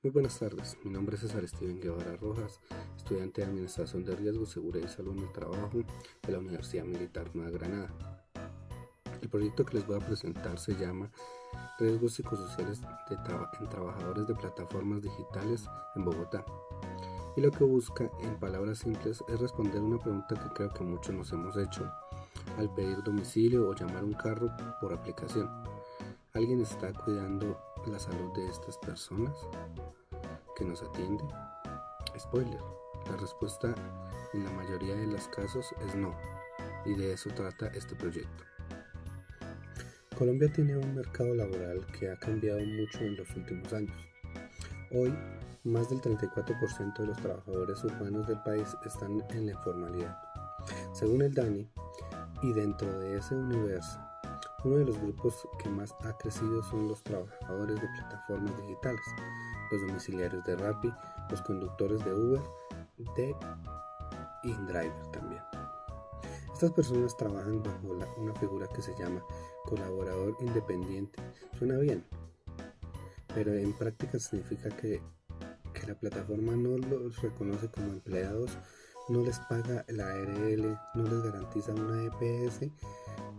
Muy buenas tardes, mi nombre es César Steven Guevara Rojas, estudiante de Administración de Riesgos, Seguridad y Salud en el Trabajo de la Universidad Militar Nueva Granada. El proyecto que les voy a presentar se llama Riesgos psicosociales en trabajadores de plataformas digitales en Bogotá. Y lo que busca, en palabras simples, es responder una pregunta que creo que muchos nos hemos hecho al pedir domicilio o llamar un carro por aplicación. ¿Alguien está cuidando la salud de estas personas que nos atiende? Spoiler, la respuesta en la mayoría de los casos es no, y de eso trata este proyecto. Colombia tiene un mercado laboral que ha cambiado mucho en los últimos años. Hoy, más del 34% de los trabajadores urbanos del país están en la informalidad. Según el DANI, y dentro de ese universo, uno de los grupos que más ha crecido son los trabajadores de plataformas digitales, los domiciliarios de Rappi, los conductores de Uber, de InDriver también. Estas personas trabajan bajo una figura que se llama colaborador independiente. Suena bien, pero en práctica significa que la plataforma no los reconoce como empleados, no les paga la ARL, no les garantiza una EPS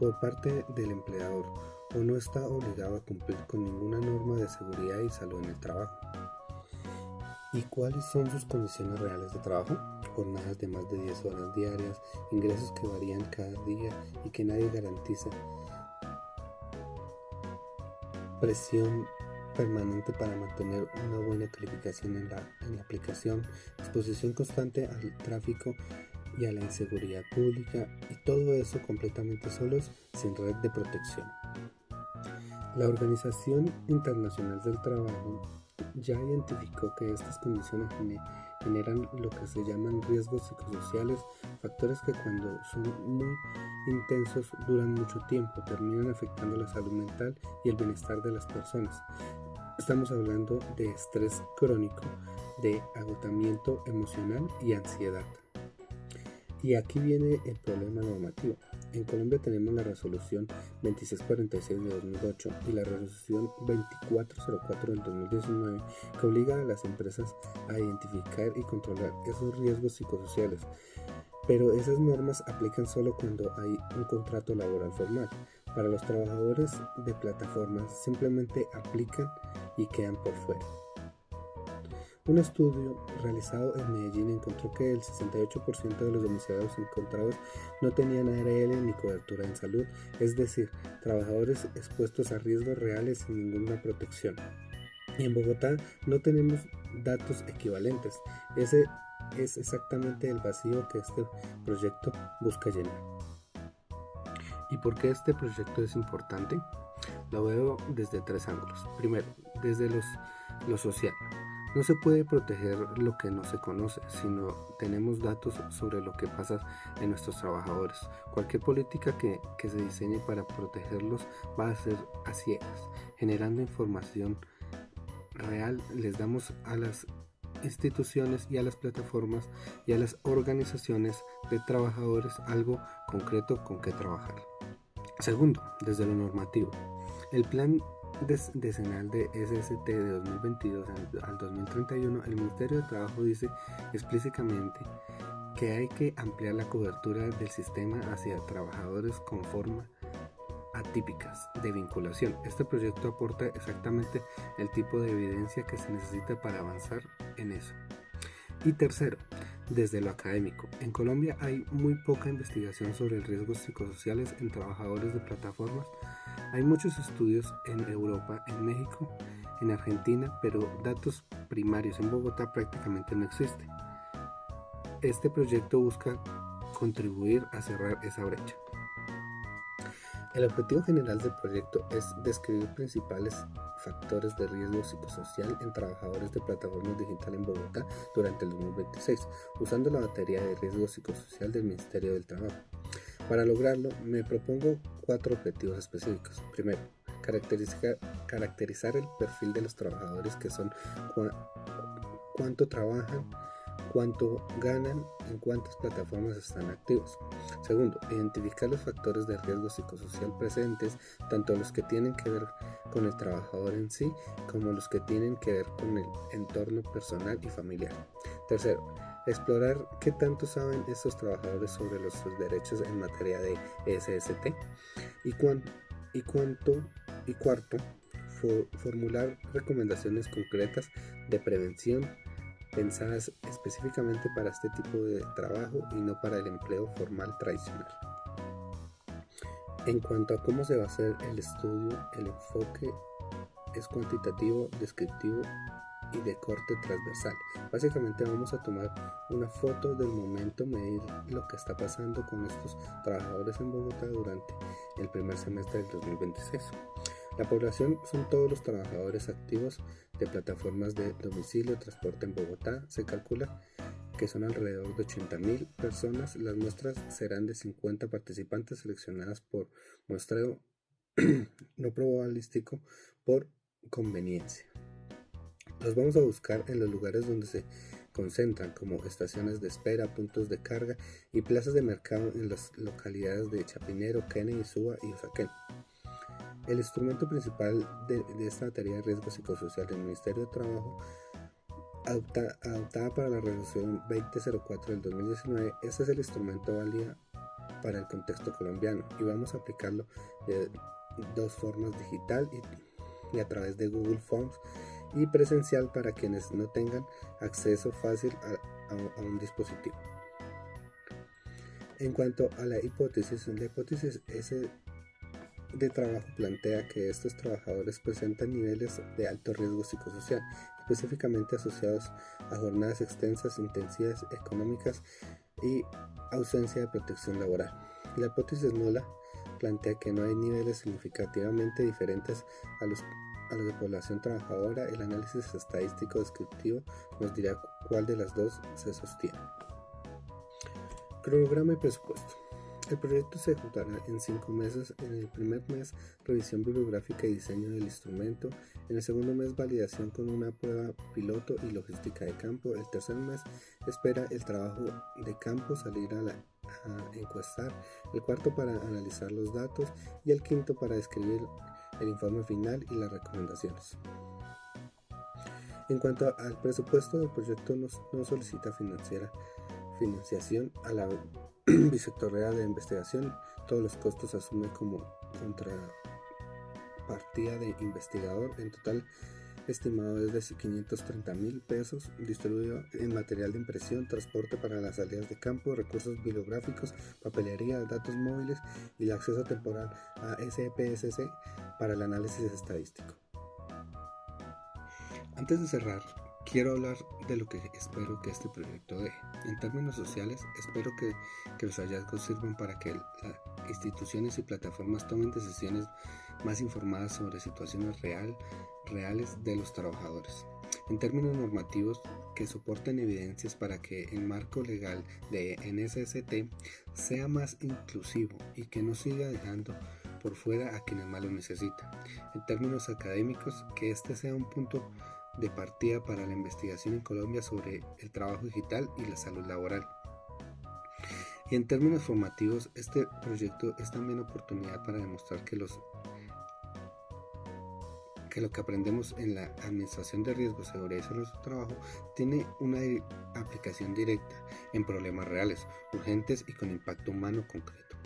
por parte del empleador o no está obligado a cumplir con ninguna norma de seguridad y salud en el trabajo. ¿Y cuáles son sus condiciones reales de trabajo? Jornadas de más de 10 horas diarias, ingresos que varían cada día y que nadie garantiza, presión permanente para mantener una buena calificación en la aplicación, exposición constante al tráfico y a la inseguridad pública, y todo eso completamente solos, sin red de protección. La Organización Internacional del Trabajo ya identificó que estas condiciones generan lo que se llaman riesgos psicosociales, factores que cuando son muy intensos duran mucho tiempo, terminan afectando la salud mental y el bienestar de las personas. Estamos hablando de estrés crónico, de agotamiento emocional y ansiedad. Y aquí viene el problema normativo. En Colombia tenemos la resolución 2646 de 2008 y la resolución 2404 del 2019 que obliga a las empresas a identificar y controlar esos riesgos psicosociales. Pero esas normas aplican solo cuando hay un contrato laboral formal. Para los trabajadores de plataformas simplemente aplican y quedan por fuera. Un estudio realizado en Medellín encontró que el 68% de los domiciliados encontrados no tenían ARL ni cobertura en salud, es decir, trabajadores expuestos a riesgos reales sin ninguna protección. Y en Bogotá no tenemos datos equivalentes. Ese es exactamente el vacío que este proyecto busca llenar. ¿Y por qué este proyecto es importante? Lo veo desde tres ángulos. Primero, desde lo social. No se puede proteger lo que no se conoce, sino tenemos datos sobre lo que pasa en nuestros trabajadores. Cualquier política que se diseñe para protegerlos va a ser a ciegas. Generando información real, les damos a las instituciones y a las plataformas y a las organizaciones de trabajadores algo concreto con que trabajar. Segundo, desde lo normativo. El plan decenal de SST de 2022 al 2031, el Ministerio de Trabajo dice explícitamente que hay que ampliar la cobertura del sistema hacia trabajadores con forma atípicas de vinculación. Este proyecto aporta exactamente el tipo de evidencia que se necesita para avanzar en eso. Y tercero, desde lo académico. En Colombia hay muy poca investigación sobre riesgos psicosociales en trabajadores de plataformas. Hay muchos estudios en Europa, en México, en Argentina, pero datos primarios en Bogotá prácticamente no existen. Este proyecto busca contribuir a cerrar esa brecha. El objetivo general del proyecto es describir principales factores de riesgo psicosocial en trabajadores de plataformas digitales en Bogotá durante el 2026, usando la batería de riesgo psicosocial del Ministerio del Trabajo. Para lograrlo, me propongo 4 objetivos específicos. Primero, caracterizar el perfil de los trabajadores, que son cuánto trabajan, cuánto ganan, en cuántas plataformas están activos. Segundo, identificar los factores de riesgo psicosocial presentes, tanto los que tienen que ver con el trabajador en sí como los que tienen que ver con el entorno personal y familiar. Tercero, explorar qué tanto saben estos trabajadores sobre sus derechos en materia de SST. Y cuarto, formular recomendaciones concretas de prevención pensadas específicamente para este tipo de trabajo y no para el empleo formal tradicional. En cuanto a cómo se va a hacer el estudio, el enfoque es cuantitativo, descriptivo y de corte transversal. Básicamente vamos a tomar una foto del momento, medir lo que está pasando con estos trabajadores en Bogotá durante el primer semestre del 2026. La población son todos los trabajadores activos de plataformas de domicilio, transporte en Bogotá. Se calcula que son alrededor de 80.000 personas. Las muestras serán de 50 participantes seleccionadas por muestreo no probabilístico por conveniencia. Los vamos a buscar en los lugares donde se concentran, como estaciones de espera, puntos de carga y plazas de mercado en las localidades de Chapinero, Kennedy, Suba y Usaquén. El instrumento principal de esta tarea de riesgo psicosocial del Ministerio de Trabajo, adoptada para la resolución 2004 del 2019, este es el instrumento válido para el contexto colombiano y vamos a aplicarlo de dos formas: digital y a través de Google Forms, y presencial para quienes no tengan acceso fácil a un dispositivo. En cuanto a la hipótesis de trabajo plantea que estos trabajadores presentan niveles de alto riesgo psicosocial, específicamente asociados a jornadas extensas, intensidades económicas y ausencia de protección laboral. La hipótesis nula plantea que no hay niveles significativamente diferentes a los de población trabajadora. El análisis estadístico descriptivo nos dirá cuál de las dos se sostiene. Cronograma y presupuesto. El proyecto se ejecutará en 5 meses. En el primer mes, revisión bibliográfica y diseño del instrumento. En el segundo mes, validación con una prueba piloto y logística de campo. El tercer mes, espera el trabajo de campo, salir a encuestar. El cuarto, para analizar los datos. Y el quinto, para escribir el informe final y las recomendaciones. En cuanto al presupuesto, el proyecto no solicita financiación a la Vicerrectoría de Investigación. Todos los costos asume como contrapartida de investigador. En total estimado es de 530.000 pesos, distribuido en material de impresión, transporte para las salidas de campo, recursos bibliográficos, papelería, datos móviles y el acceso temporal a SPSS para el análisis estadístico. Antes de cerrar, quiero hablar de lo que espero que este proyecto deje. En términos sociales, espero que los hallazgos sirvan para que las instituciones y plataformas tomen decisiones más informadas sobre situaciones reales de los trabajadores. En términos normativos, que soporten evidencias para que el marco legal de NSST sea más inclusivo y que no siga dejando por fuera a quienes más lo necesitan. En términos académicos, que este sea un punto de partida para la investigación en Colombia sobre el trabajo digital y la salud laboral. Y en términos formativos, este proyecto es también oportunidad para demostrar que lo que aprendemos en la administración de riesgos, seguridad y salud de trabajo tiene una aplicación directa en problemas reales, urgentes y con impacto humano concreto.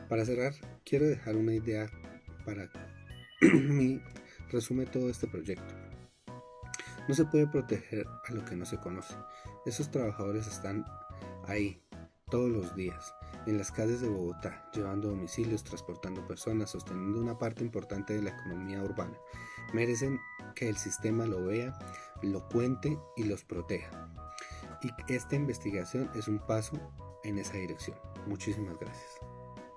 Para cerrar, quiero dejar una idea para mí resume todo este proyecto. No se puede proteger a lo que no se conoce. Esos trabajadores están ahí todos los días, en las calles de Bogotá, llevando domicilios, transportando personas, sosteniendo una parte importante de la economía urbana. Merecen que el sistema lo vea, lo cuente y los proteja. Y esta investigación es un paso en esa dirección. Muchísimas gracias.